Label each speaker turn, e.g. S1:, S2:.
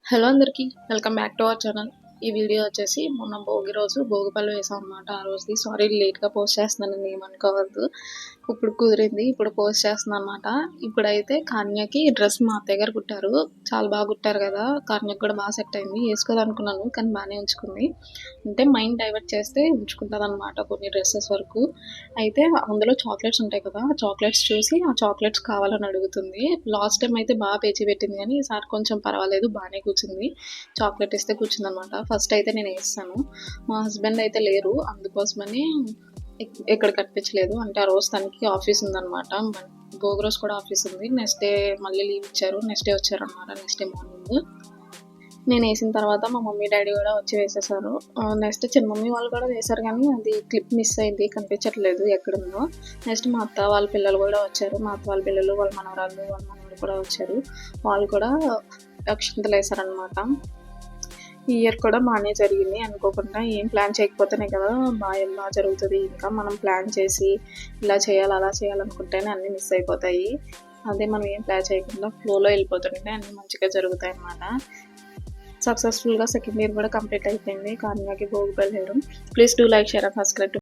S1: Hello అందరికీ welcome back to our channel. ఈ video వచ్చేసి మొన్న భోగి రోజు భోగిపళ్ళు వేసాం అనమాట. ఆ రోజుది సారీ లేట్గా పోస్ట్ చేస్తున్నాను, ఏమనుకోవద్దు. ఇప్పుడు కుదిరింది, ఇప్పుడు పోస్ట్ చేస్తున్నాను అనమాట. ఇప్పుడైతే కాన్యకి డ్రెస్ మా అత్తయ్య గారు కుట్టారు. చాలా బాగా కుట్టారు కదా, కాన్యకి కూడా బాగా సెట్ అయింది. వేసుకోదనుకున్నాను కానీ బాగానే ఉంచుకుంది. అంటే మైండ్ డైవర్ట్ చేస్తే ఉంచుకుంటుంది అనమాట కొన్ని డ్రెస్సెస్ వరకు. అయితే అందులో చాక్లెట్స్ ఉంటాయి కదా, ఆ చాక్లెట్స్ చూసి ఆ చాక్లెట్స్ కావాలని అడుగుతుంది. లాస్ట్ టైం అయితే బాగా పేచి పెట్టింది కానీ ఈసారి కొంచెం పర్వాలేదు, బాగానే కూర్చుంది. చాక్లెట్ ఇస్తే కూర్చుంది అనమాట. ఫస్ట్ అయితే నేను వేస్తాను, మా హస్బెండ్ అయితే లేరు, అందుకోసమని ఇక్కడ కనిపించలేదు. అంటే ఆ రోజు తనకి ఆఫీస్ ఉందన్నమాట. భోగి రోజు కూడా ఆఫీస్ ఉంది. నెక్స్ట్ డే మళ్ళీ లీవ్ ఇచ్చారు, నెక్స్ట్ డే వచ్చారనమాట. నెక్స్ట్ డే మార్నింగ్ నేను వేసిన తర్వాత మా మమ్మీ డాడీ కూడా వచ్చి వేసేసారు. నెక్స్ట్ చిన్న మమ్మీ వాళ్ళు కూడా వేశారు కానీ అది క్లిప్ మిస్ అయింది, కనిపించట్లేదు ఎక్కడుందో. నెక్స్ట్ మా అత్త వాళ్ళ పిల్లలు కూడా వచ్చారు. మా అత్త వాళ్ళ పిల్లలు, వాళ్ళ మనవరాళ్ళు, వాళ్ళ మనవడు కూడా వచ్చారు. వాళ్ళు కూడా అక్షింతలు వేశారనమాట. ఈ ఇయర్ కూడా బాగానే జరిగింది. అనుకోకుండా ఏం ప్లాన్ చేయకపోతేనే కదా బాగా జరుగుతుంది. ఇంకా మనం ప్లాన్ చేసి ఇలా చేయాలి అలా చేయాలనుకుంటేనే అన్నీ మిస్ అయిపోతాయి. అదే మనం ఏం ప్లాన్ చేయకుండా ఫ్లోలో వెళ్ళిపోతుంటే అన్నీ మంచిగా జరుగుతాయి అన్నమాట. సక్సెస్ఫుల్గా సెకండ్ ఇయర్ కూడా కంప్లీట్ అయిపోయింది కాన్యాకి భోగిపళ్ళు వేయడం. Please do like, share and subscribe.